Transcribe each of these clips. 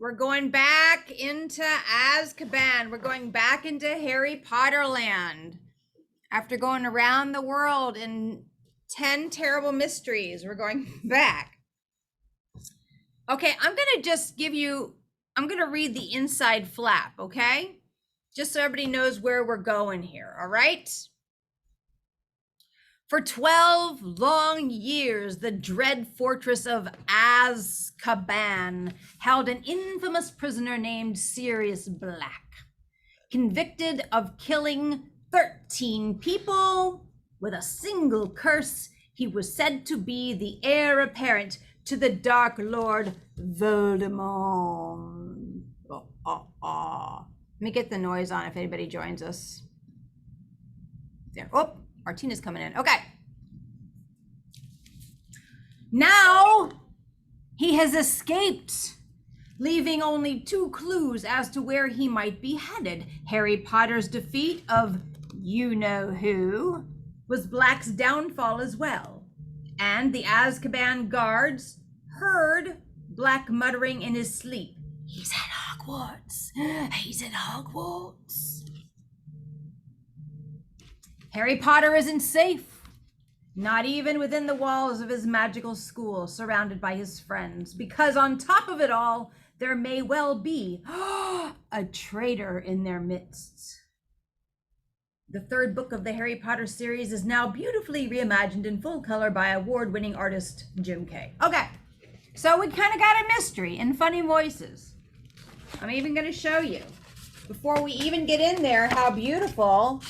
We're going back into Azkaban. We're going back into Harry Potter land. After going around the world in 10 terrible mysteries, we're going back. Okay, I'm going to just I'm going to read the inside flap, okay? Just so everybody knows where we're going here, all right? For 12 long years, the dread fortress of Azkaban held an infamous prisoner named Sirius Black, convicted of killing 13 people with a single curse. He was said to be the heir apparent to the Dark Lord Voldemort. Let me get the noise on if anybody joins us. There. Oh, Martina's coming in. Okay. Now he has escaped, leaving only 2 clues as to where he might be headed. Harry Potter's defeat of you-know-who was Black's downfall as well. And the Azkaban guards heard Black muttering in his sleep, "He's at Hogwarts. He's at Hogwarts." Harry Potter isn't safe, not even within the walls of his magical school, surrounded by his friends, because on top of it all, there may well be a traitor in their midst. The 3rd book of the Harry Potter series is now beautifully reimagined in full color by award-winning artist Jim Kay. Okay, so we kind of got a mystery and funny voices. I'm even going to show you, before we even get in there, how beautiful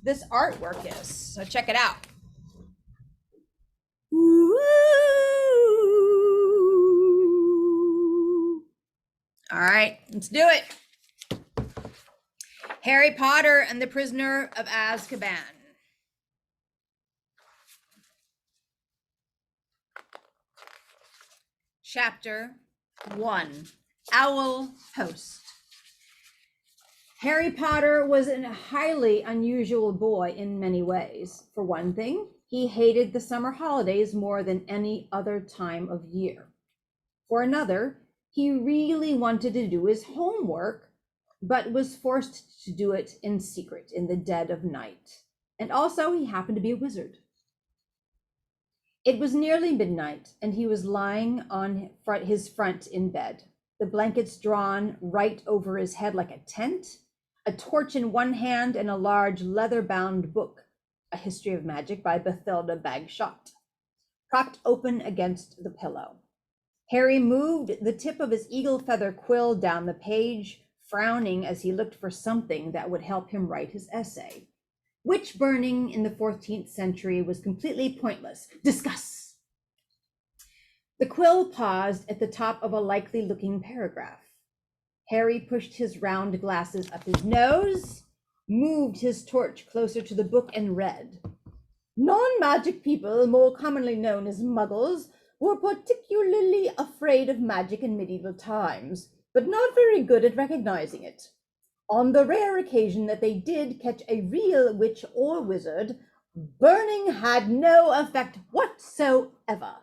this artwork is. So check it out. Ooh. All right, let's do it. Harry Potter and the Prisoner of Azkaban. Chapter 1, Owl Post. Harry Potter was a highly unusual boy in many ways. For one thing, he hated the summer holidays more than any other time of year. For another, he really wanted to do his homework, but was forced to do it in secret in the dead of night. And also, he happened to be a wizard. It was nearly midnight, and he was lying on his front in bed, the blankets drawn right over his head like a tent, a torch in one hand, and a large leather-bound book, A History of Magic by Bathilda Bagshot, propped open against the pillow. Harry moved the tip of his eagle feather quill down the page, frowning as he looked for something that would help him write his essay. Witch burning in the 14th century was completely pointless. Discuss. The quill paused at the top of a likely-looking paragraph. Harry pushed his round glasses up his nose, moved his torch closer to the book, and read. Non-magic people, more commonly known as muggles, were particularly afraid of magic in medieval times, but not very good at recognizing it. On the rare occasion that they did catch a real witch or wizard, burning had no effect whatsoever.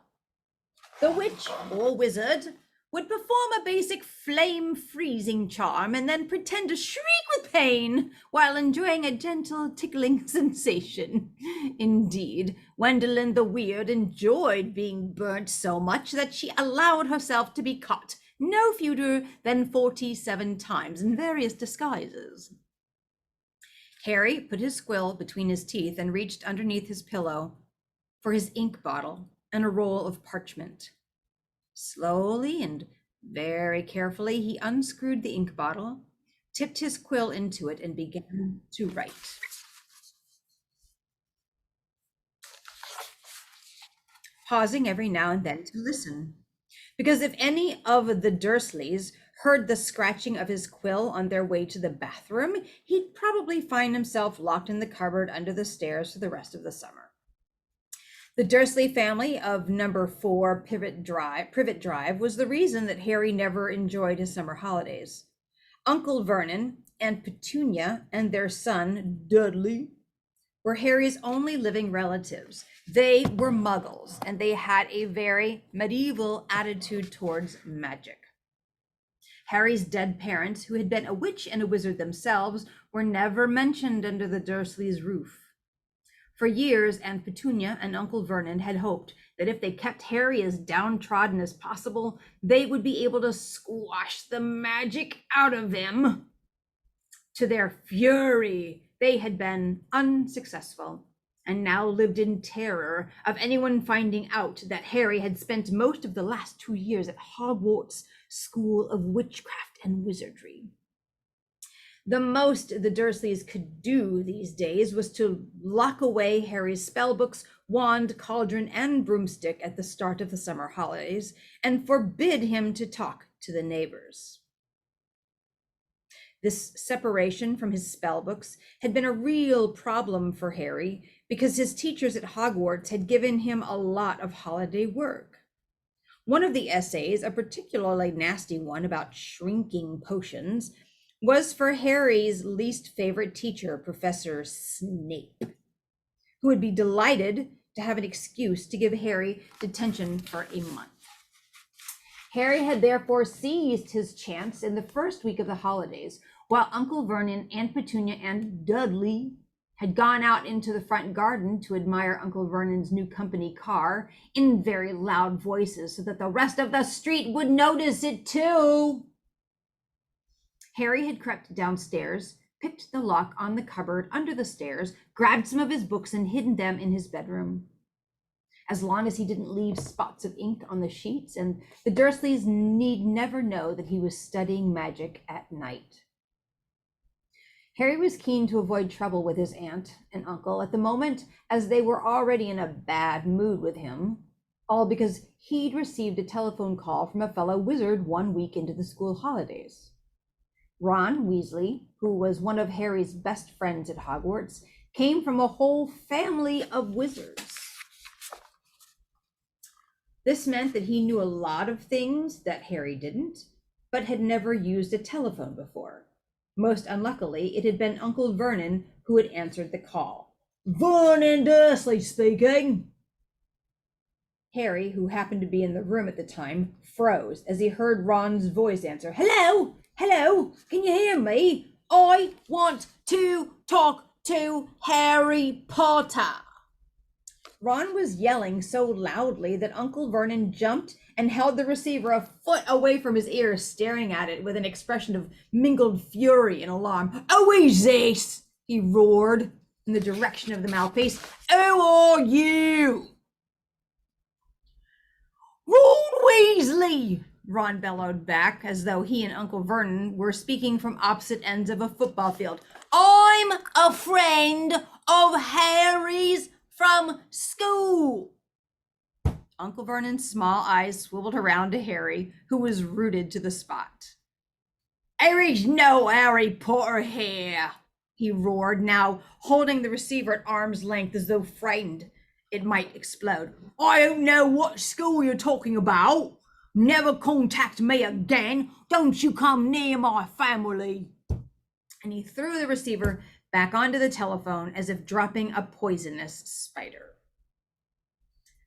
The witch or wizard would perform a basic flame freezing charm and then pretend to shriek with pain while enjoying a gentle tickling sensation. Indeed, Gwendolen the Weird enjoyed being burnt so much that she allowed herself to be caught no fewer than 47 times in various disguises. Harry put his quill between his teeth and reached underneath his pillow for his ink bottle and a roll of parchment. Slowly and very carefully, he unscrewed the ink bottle, tipped his quill into it, and began to write. Pausing every now and then to listen. Because if any of the Dursleys heard the scratching of his quill on their way to the bathroom, he'd probably find himself locked in the cupboard under the stairs for the rest of the summer. The Dursley family of number 4 Privet Drive was the reason that Harry never enjoyed his summer holidays. Uncle Vernon, Aunt Petunia, and their son, Dudley, were Harry's only living relatives. They were muggles, and they had a very medieval attitude towards magic. Harry's dead parents, who had been a witch and a wizard themselves, were never mentioned under the Dursleys' roof. For years, Aunt Petunia and Uncle Vernon had hoped that if they kept Harry as downtrodden as possible, they would be able to squash the magic out of him. To their fury, they had been unsuccessful, and now lived in terror of anyone finding out that Harry had spent most of the last 2 years at Hogwarts School of Witchcraft and Wizardry. The most the Dursleys could do these days was to lock away Harry's spellbooks, wand, cauldron, and broomstick at the start of the summer holidays, and forbid him to talk to the neighbors. This separation from his spellbooks had been a real problem for Harry because his teachers at Hogwarts had given him a lot of holiday work. One of the essays, a particularly nasty one about shrinking potions, was for Harry's least favorite teacher, Professor Snape, who would be delighted to have an excuse to give Harry detention for a month. Harry had therefore seized his chance in the first week of the holidays, while Uncle Vernon, Aunt Petunia, and Dudley had gone out into the front garden to admire Uncle Vernon's new company car in very loud voices so that the rest of the street would notice it too. Harry had crept downstairs, picked the lock on the cupboard under the stairs, grabbed some of his books and hidden them in his bedroom. As long as he didn't leave spots of ink on the sheets, and the Dursleys need never know that he was studying magic at night. Harry was keen to avoid trouble with his aunt and uncle at the moment, as they were already in a bad mood with him, all because he'd received a telephone call from a fellow wizard 1 week into the school holidays. Ron Weasley, who was one of Harry's best friends at Hogwarts, came from a whole family of wizards. This meant that he knew a lot of things that Harry didn't, but had never used a telephone before. Most unluckily, it had been Uncle Vernon who had answered the call. "Vernon Dursley speaking." Harry, who happened to be in the room at the time, froze as he heard Ron's voice answer. "Hello? Hello? Can you hear me? I want to talk to Harry Potter." Ron was yelling so loudly that Uncle Vernon jumped and held the receiver a foot away from his ear, staring at it with an expression of mingled fury and alarm. "Who is this?" he roared in the direction of the mouthpiece. "Who are you?" "Ron Weasley," Ron bellowed back, as though he and Uncle Vernon were speaking from opposite ends of a football field. "I'm a friend of Harry's from school." Uncle Vernon's small eyes swiveled around to Harry, who was rooted to the spot. "There is no Harry Potter here," he roared, now holding the receiver at arm's length as though frightened it might explode. "I don't know what school you're talking about. Never contact me again. Don't you come near my family." And he threw the receiver back onto the telephone as if dropping a poisonous spider.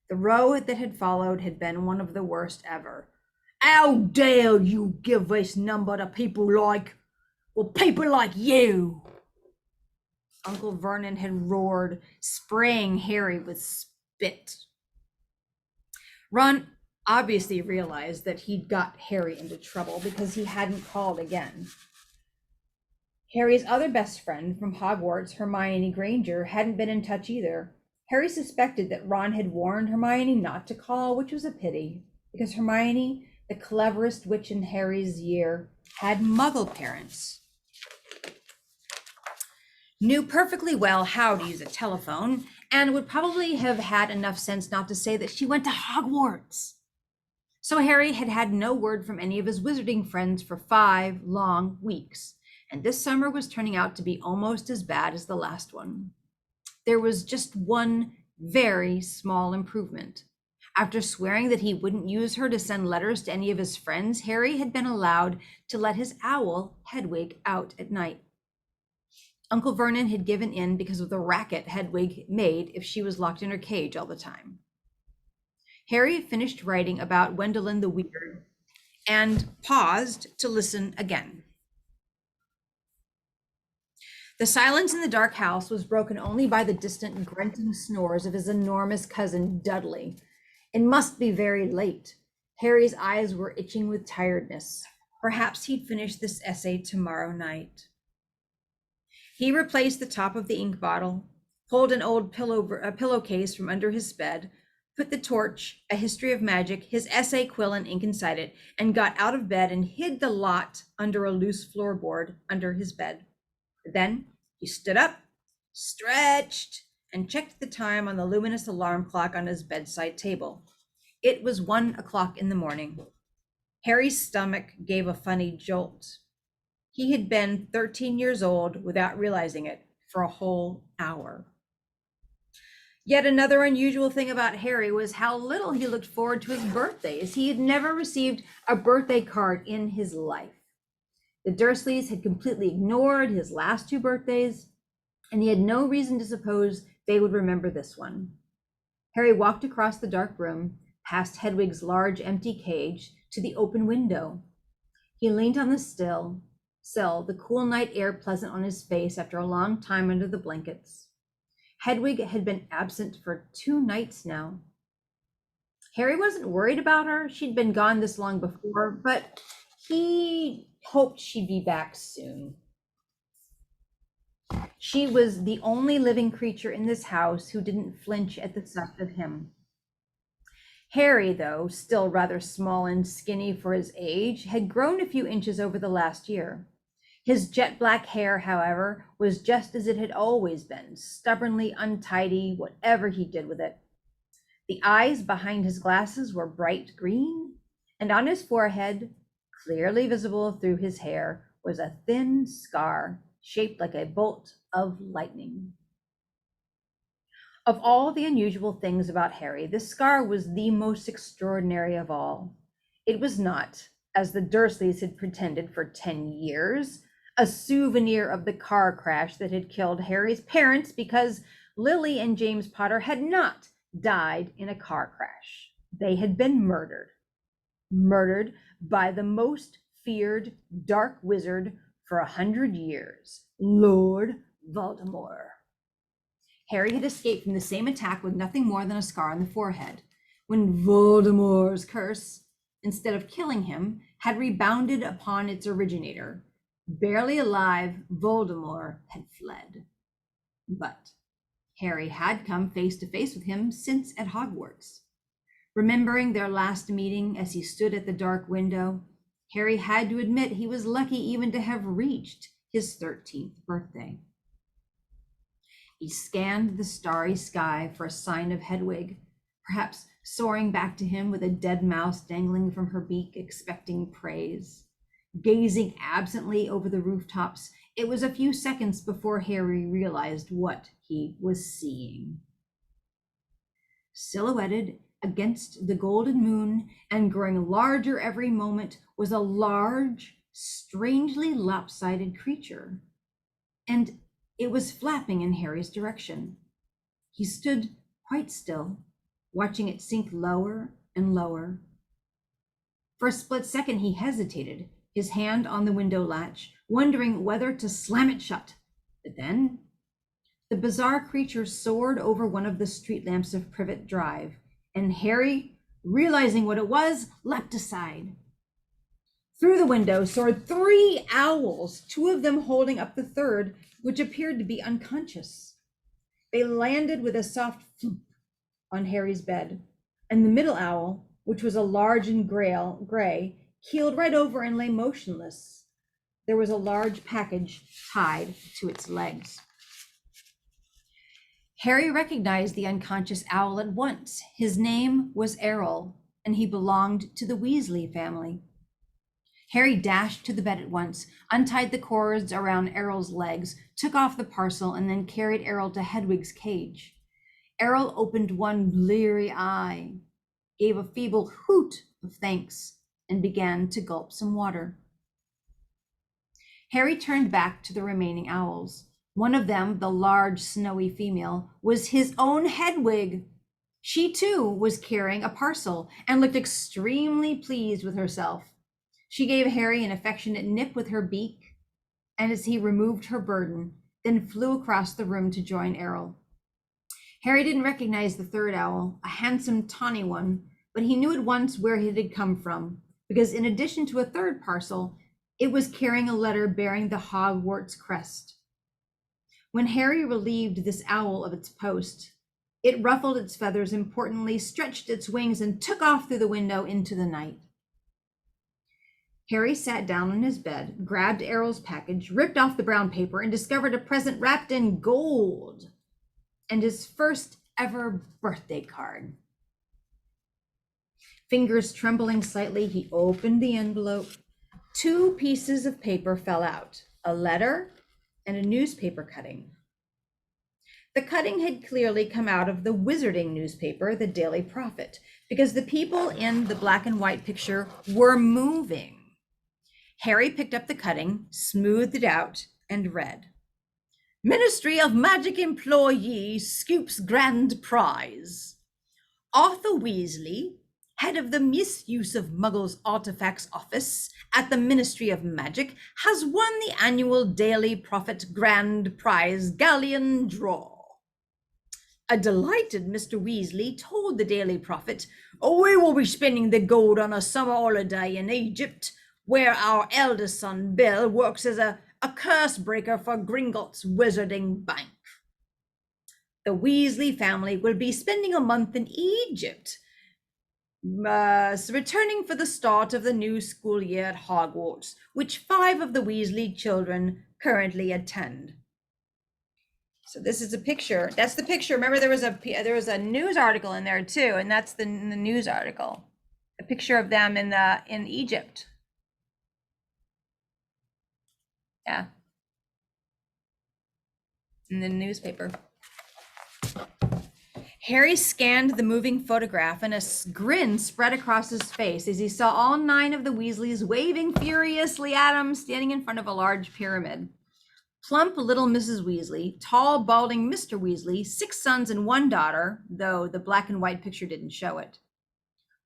The row that had followed had been one of the worst ever. "How dare you give this number to people like you?" Uncle Vernon had roared, spraying Harry with spit. Ron obviously realized that he'd got Harry into trouble because he hadn't called again. Harry's other best friend from Hogwarts, Hermione Granger, hadn't been in touch either. Harry suspected that Ron had warned Hermione not to call, which was a pity, because Hermione, the cleverest witch in Harry's year, had Muggle parents, knew perfectly well how to use a telephone, and would probably have had enough sense not to say that she went to Hogwarts. So Harry had had no word from any of his wizarding friends for 5 long weeks, and this summer was turning out to be almost as bad as the last one. There was just one very small improvement. After swearing that he wouldn't use her to send letters to any of his friends, Harry had been allowed to let his owl, Hedwig, out at night. Uncle Vernon had given in because of the racket Hedwig made if she was locked in her cage all the time. Harry finished writing about Wendelin the Weird and paused to listen again. The silence in the dark house was broken only by the distant grunting snores of his enormous cousin, Dudley. It must be very late. Harry's eyes were itching with tiredness. Perhaps he'd finish this essay tomorrow night. He replaced the top of the ink bottle, pulled an old pillowcase from under his bed, put the torch, a history of magic, his essay quill and ink inside it, and got out of bed and hid the lot under a loose floorboard under his bed. Then he stood up, stretched, and checked the time on the luminous alarm clock on his bedside table. It was 1 o'clock in the morning. Harry's stomach gave a funny jolt. He had been 13 years old without realizing it for a whole hour. Yet another unusual thing about Harry was how little he looked forward to his birthdays. He had never received a birthday card in his life. The Dursleys had completely ignored his last 2 birthdays, and he had no reason to suppose they would remember this one. Harry walked across the dark room, past Hedwig's large empty cage, to the open window. He leaned on the sill, the cool night air pleasant on his face after a long time under the blankets. Hedwig had been absent for 2 nights now. Harry wasn't worried about her. She'd been gone this long before, but he hoped she'd be back soon. She was the only living creature in this house who didn't flinch at the sight of him. Harry, though still rather small and skinny for his age, had grown a few inches over the last year. His jet black hair, however, was just as it had always been, stubbornly untidy, whatever he did with it. The eyes behind his glasses were bright green, and on his forehead, clearly visible through his hair, was a thin scar shaped like a bolt of lightning. Of all the unusual things about Harry, this scar was the most extraordinary of all. It was not, as the Dursleys had pretended for 10 years, a souvenir of the car crash that had killed Harry's parents, because Lily and James Potter had not died in a car crash. They had been murdered by the most feared dark wizard for 100 years, Lord Voldemort. Harry had escaped from the same attack with nothing more than a scar on the forehead, when Voldemort's curse, instead of killing him, had rebounded upon its originator. Barely alive, Voldemort had fled. But Harry had come face to face with him since at Hogwarts. Remembering their last meeting as he stood at the dark window, Harry had to admit he was lucky even to have reached his 13th birthday. He scanned the starry sky for a sign of Hedwig, perhaps soaring back to him with a dead mouse dangling from her beak, expecting praise. Gazing absently over the rooftops, it was a few seconds before Harry realized what he was seeing. Silhouetted against the golden moon and growing larger every moment was a large, strangely lopsided creature, and it was flapping in Harry's direction. He stood quite still, watching it sink lower and lower. For a split second, he hesitated, his hand on the window latch, wondering whether to slam it shut. But then the bizarre creature soared over one of the street lamps of Privet Drive, and Harry, realizing what it was, leapt aside. Through the window soared 3 owls, 2 of them holding up the third, which appeared to be unconscious. They landed with a soft floop on Harry's bed, and the middle owl, which was a large and gray, keeled right over and lay motionless. There was a large package tied to its legs. Harry recognized the unconscious owl at once. His name was Errol, and he belonged to the Weasley family. Harry dashed to the bed at once, untied the cords around Errol's legs, took off the parcel, and then carried Errol to Hedwig's cage. Errol opened one bleary eye, gave a feeble hoot of thanks, and began to gulp some water. Harry turned back to the remaining owls. One of them, the large, snowy female, was his own Hedwig. She too was carrying a parcel and looked extremely pleased with herself. She gave Harry an affectionate nip with her beak, and as he removed her burden, then flew across the room to join Errol. Harry didn't recognize the third owl, a handsome, tawny one, but he knew at once where it had come from, because in addition to a third parcel, it was carrying a letter bearing the Hogwarts crest. When Harry relieved this owl of its post, it ruffled its feathers importantly, stretched its wings, and took off through the window into the night. Harry sat down on his bed, grabbed Errol's package, ripped off the brown paper, and discovered a present wrapped in gold and his first ever birthday card. Fingers trembling slightly, he opened the envelope. 2 pieces of paper fell out, a letter and a newspaper cutting. The cutting had clearly come out of the wizarding newspaper, the Daily Prophet, because the people in the black and white picture were moving. Harry picked up the cutting, smoothed it out, and read, "Ministry of Magic employee scoops grand prize. Arthur Weasley, head of the Misuse of Muggles Artifacts Office at the Ministry of Magic, has won the annual Daily Prophet Grand Prize Galleon Draw. A delighted Mr. Weasley told the Daily Prophet, we will be spending the gold on a summer holiday in Egypt, where our eldest son, Bill, works as a curse breaker for Gringotts Wizarding Bank. The Weasley family will be spending a month in Egypt, returning for the start of the new school year at Hogwarts, which 5 of the Weasley children currently attend." So this is a picture. That's the picture. Remember, there was a news article in there too, and that's the news article. A picture of them in Egypt. Yeah. In the newspaper. Harry scanned the moving photograph, and a grin spread across his face as he saw all 9 of the Weasleys waving furiously at him, standing in front of a large pyramid. Plump little Mrs. Weasley, tall, balding Mr. Weasley, 6 sons and 1 daughter, though the black and white picture didn't show it,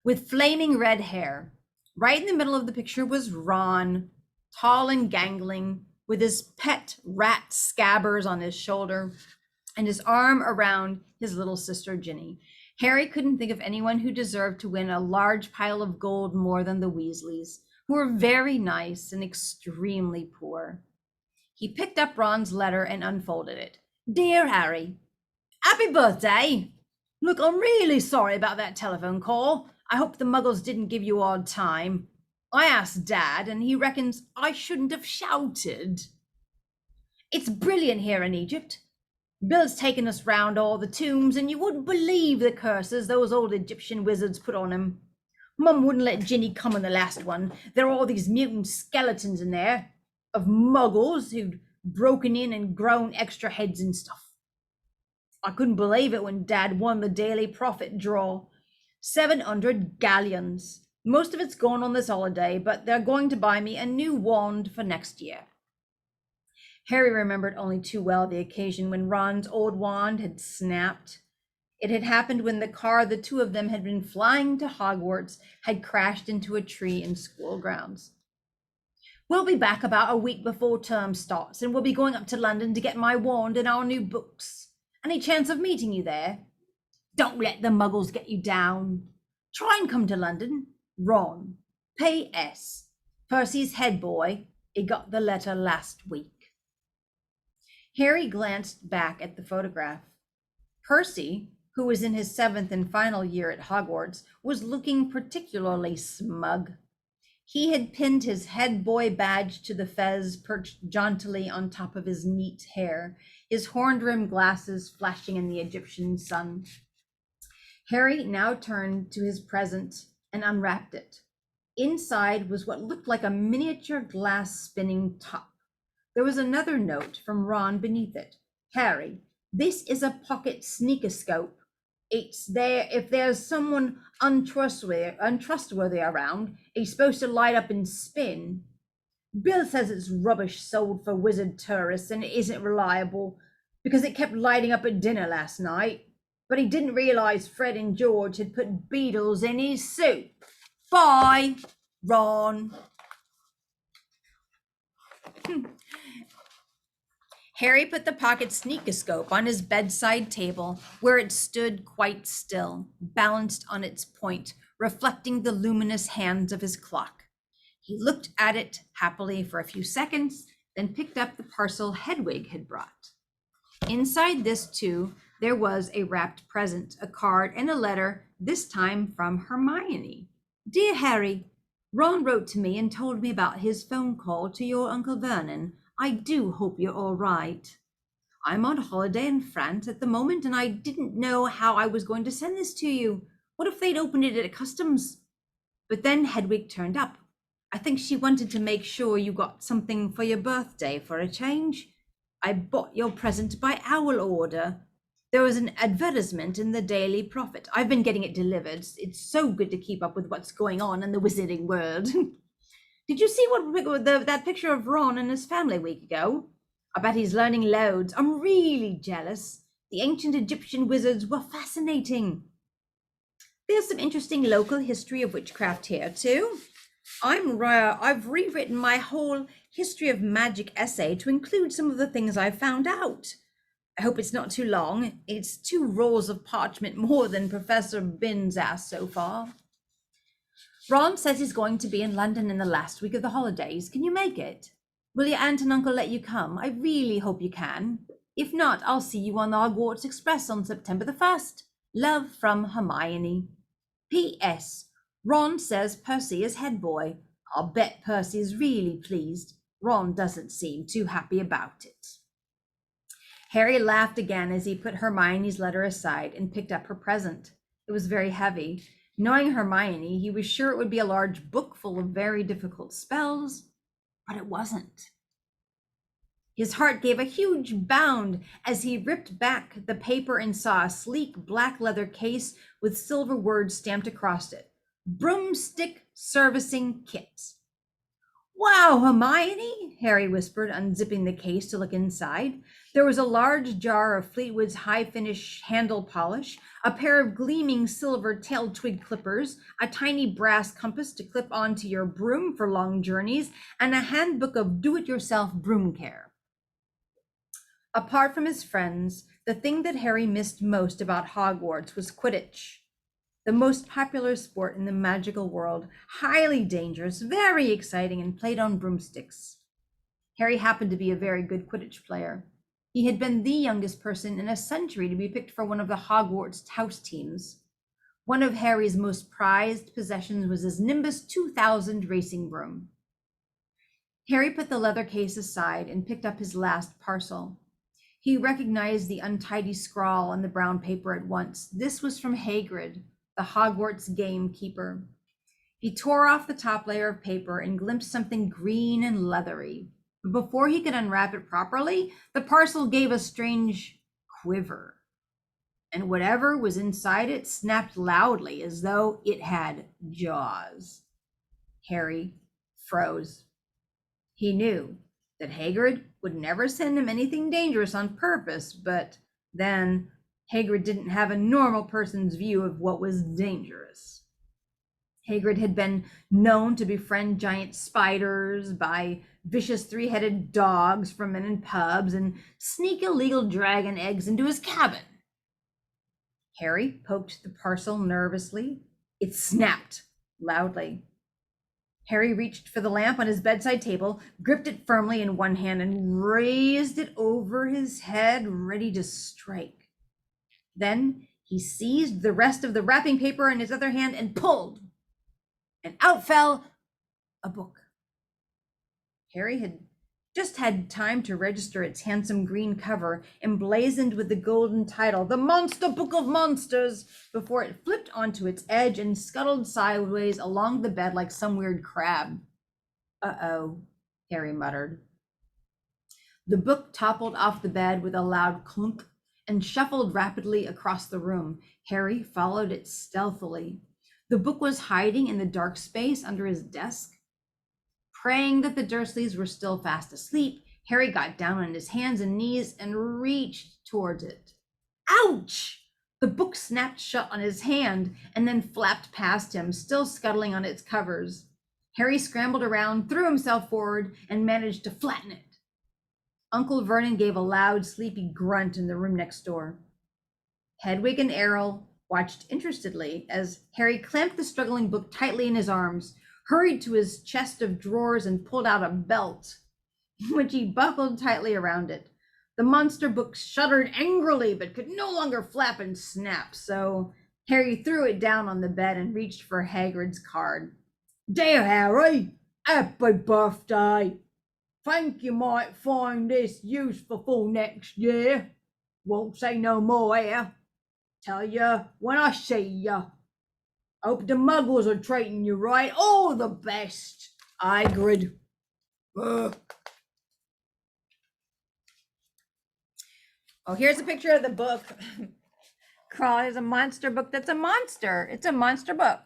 with flaming red hair. Right in the middle of the picture was Ron, tall and gangling, with his pet rat Scabbers on his shoulder and his arm around his little sister Ginny. Harry couldn't think of anyone who deserved to win a large pile of gold more than the Weasleys, who were very nice and extremely poor. He picked up Ron's letter and unfolded it. "Dear Harry, happy birthday. Look, I'm really sorry about that telephone call. I hope the Muggles didn't give you a hard time. I asked Dad, and he reckons I shouldn't have shouted. It's brilliant here in Egypt. Bill's taken us round all the tombs, and you wouldn't believe the curses those old Egyptian wizards put on him. Mum wouldn't let Ginny come in the last one. There are all these mutant skeletons in there of Muggles who'd broken in and grown extra heads and stuff. I couldn't believe it when Dad won the Daily Prophet draw. 700 galleons. Most of it's gone on this holiday, but they're going to buy me a new wand for next year." Harry remembered only too well the occasion when Ron's old wand had snapped. It had happened when the car the 2 of them had been flying to Hogwarts had crashed into a tree in school grounds. "We'll be back about a week before term starts, and we'll be going up to London to get my wand and our new books. Any chance of meeting you there? Don't let the Muggles get you down. Try and come to London. Ron. P.S. Percy's head boy. He got the letter last week." Harry glanced back at the photograph. Percy, who was in his 7th and final year at Hogwarts, was looking particularly smug. He had pinned his head boy badge to the fez perched jauntily on top of his neat hair, his horn-rimmed glasses flashing in the Egyptian sun. Harry now turned to his present and unwrapped it. Inside was what looked like a miniature glass spinning top. There was another note from Ron beneath it. "Harry, this is a pocket sneakoscope. It's there if there's someone untrustworthy around. He's supposed to light up and spin. Bill says it's rubbish sold for wizard tourists and it isn't reliable because it kept lighting up at dinner last night. But he didn't realize Fred and George had put beetles in his soup. Bye, Ron." Harry put the pocket sneakoscope on his bedside table, where it stood quite still, balanced on its point, reflecting the luminous hands of his clock. He looked at it happily for a few seconds, then picked up the parcel Hedwig had brought. Inside this, too, there was a wrapped present, a card and a letter, this time from Hermione. Dear Harry, Ron wrote to me and told me about his phone call to your Uncle Vernon. I do hope you're all right. I'm on holiday in France at the moment, and I didn't know how I was going to send this to you. What if they'd opened it at customs? But then Hedwig turned up. I think she wanted to make sure you got something for your birthday for a change. I bought your present by owl order. There was an advertisement in the Daily Prophet. I've been getting it delivered. It's so good to keep up with what's going on in the wizarding world. Did you see that picture of Ron and his family a week ago? I bet he's learning loads. I'm really jealous. The ancient Egyptian wizards were fascinating. There's some interesting local history of witchcraft here too. I've rewritten my whole history of magic essay to include some of the things I've found out. I hope it's not too long. It's 2 rolls of parchment more than Professor Binns asked so far. Ron says he's going to be in London in the last week of the holidays. Can you make it? Will your aunt and uncle let you come? I really hope you can. If not, I'll see you on the Hogwarts Express on September the 1st. Love from Hermione. P.S. Ron says Percy is head boy. I'll bet Percy is really pleased. Ron doesn't seem too happy about it. Harry laughed again as he put Hermione's letter aside and picked up her present. It was very heavy. Knowing Hermione, he was sure it would be a large book full of very difficult spells, but it wasn't. His heart gave a huge bound as he ripped back the paper and saw a sleek black leather case with silver words stamped across it. Broomstick Servicing Kit. Wow, Hermione, Harry whispered, unzipping the case to look inside. There was a large jar of Fleetwood's high finish handle polish, a pair of gleaming silver tailed twig clippers, a tiny brass compass to clip onto your broom for long journeys, and a handbook of do-it-yourself broom care. Apart from his friends, the thing that Harry missed most about Hogwarts was Quidditch, the most popular sport in the magical world, highly dangerous, very exciting, and played on broomsticks. Harry happened to be a very good Quidditch player. He had been the youngest person in a century to be picked for one of the Hogwarts house teams. One of Harry's most prized possessions was his Nimbus 2000 racing broom. Harry put the leather case aside and picked up his last parcel. He recognized the untidy scrawl on the brown paper at once. This was from Hagrid, the Hogwarts gamekeeper. He tore off the top layer of paper and glimpsed something green and leathery. But before he could unwrap it properly, the parcel gave a strange quiver, and whatever was inside it snapped loudly as though it had jaws. Harry froze. He knew that Hagrid would never send him anything dangerous on purpose, but then Hagrid didn't have a normal person's view of what was dangerous. Hagrid had been known to befriend giant spiders, buy vicious 3-headed dogs from men in pubs, and sneak illegal dragon eggs into his cabin. Harry poked the parcel nervously. It snapped loudly. Harry reached for the lamp on his bedside table, gripped it firmly in one hand, and raised it over his head, ready to strike. Then he seized the rest of the wrapping paper in his other hand and pulled, and out fell a book. Harry had just had time to register its handsome green cover, emblazoned with the golden title, The Monster Book of Monsters, before it flipped onto its edge and scuttled sideways along the bed like some weird crab. Uh-oh, Harry muttered. The book toppled off the bed with a loud clunk and shuffled rapidly across the room. Harry followed it stealthily. The book was hiding in the dark space under his desk. Praying that the Dursleys were still fast asleep, Harry got down on his hands and knees and reached towards it. Ouch! The book snapped shut on his hand and then flapped past him, still scuttling on its covers. Harry scrambled around, threw himself forward, and managed to flatten it. Uncle Vernon gave a loud, sleepy grunt in the room next door. Hedwig and Errol watched interestedly as Harry clamped the struggling book tightly in his arms, hurried to his chest of drawers, and pulled out a belt, which he buckled tightly around it. The monster book shuddered angrily, but could no longer flap and snap, so Harry threw it down on the bed and reached for Hagrid's card. "Dear Harry, happy birthday. Think you might find this useful for next year. Won't say no more here. Tell you when I see you. Hope the muggles are treating you right. All the best, Hagrid." Oh, here's a picture of the book. Crawl is a monster book that's a monster. It's a monster book.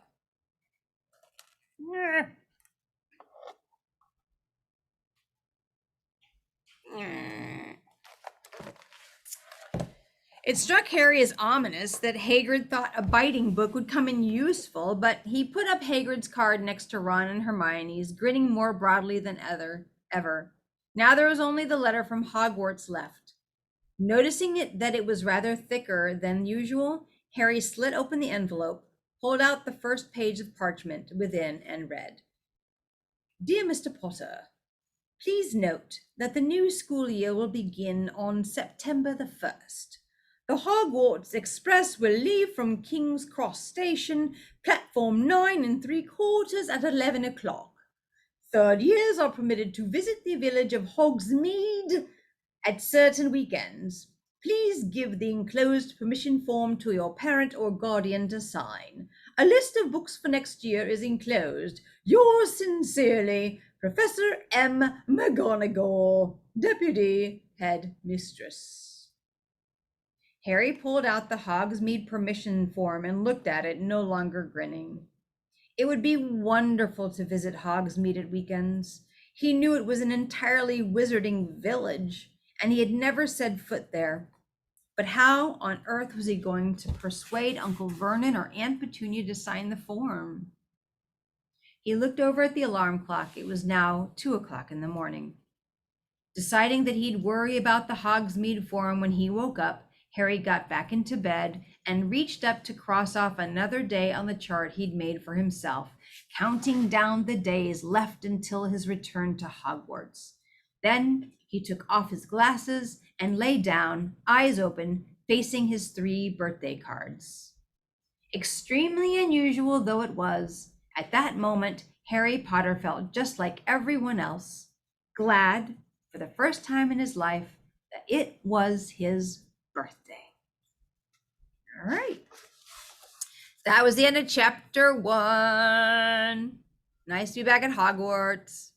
It struck Harry as ominous that Hagrid thought a biting book would come in useful, but he put up Hagrid's card next to Ron and Hermione's, grinning more broadly than ever. Now there was only the letter from Hogwarts left. Noticing that it was rather thicker than usual, Harry slit open the envelope, pulled out the first page of parchment within, and read. "Dear Mr. Potter, please note that the new school year will begin on September the 1st. The Hogwarts Express will leave from King's Cross Station, platform 9 3/4 at 11 o'clock. Third years are permitted to visit the village of Hogsmeade at certain weekends. Please give the enclosed permission form to your parent or guardian to sign. A list of books for next year is enclosed. Yours sincerely, Professor M. McGonagall, Deputy Headmistress." Harry pulled out the Hogsmeade permission form and looked at it, no longer grinning. It would be wonderful to visit Hogsmeade at weekends. He knew it was an entirely wizarding village, and he had never set foot there. But how on earth was he going to persuade Uncle Vernon or Aunt Petunia to sign the form? He looked over at the alarm clock. It was now 2 o'clock in the morning. Deciding that he'd worry about the Hogsmeade form when he woke up, Harry got back into bed and reached up to cross off another day on the chart he'd made for himself, counting down the days left until his return to Hogwarts. Then he took off his glasses and lay down, eyes open, facing his 3 birthday cards. Extremely unusual though it was, at that moment, Harry Potter felt just like everyone else, glad, for the first time in his life, that it was his birthday. All right. That was the end of chapter 1. Nice to be back at Hogwarts.